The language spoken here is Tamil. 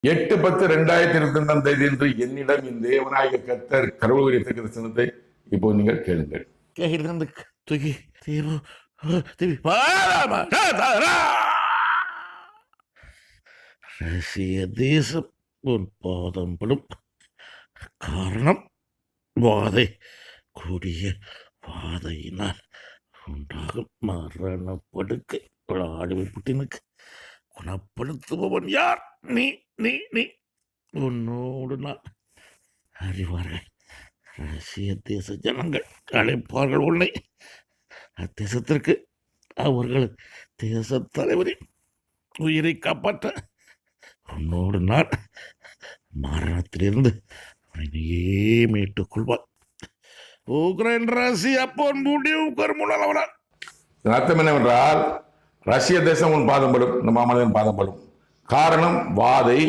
8/10/2022 என்று என்னிடம் இந்த தேவநாயக கர்த்தர் கடவுளுடைய தரிசனத்தை இப்போ நீங்கள் கேளுங்கள். கையிலிருந்து தூக்கி ரஷ்ய தேசம் உன் பாதம் படும். காரணம் வாதை, கூடிய வாதையினால் உண்டாகும் மரணப்படுக்கை விளாடுவை புட்டினுக்கு குணப்படுத்துபவன் யார்? நீ நீ நீ உன்னோடு நான் அறிவார்கள். ரஷ்ய தேச ஜனங்கள் அழைப்பார்கள் உன்னை. அத்தேசத்திற்கு அவர்கள் தேச தலைவரின் உயிரை காப்பாற்ற உன்னோடு நான் மரணத்திலிருந்து அவனையே மீட்டுக் கொள்வார். உக்ரைன் ரஷ்யா போன் முடிவு கருமுனவனா. அர்த்தம் என்னவென்றால், ரஷ்ய தேசம் உன் பாதம் படும், இந்த மாமனிதன் பாதம் படும். காரணம் வாதை,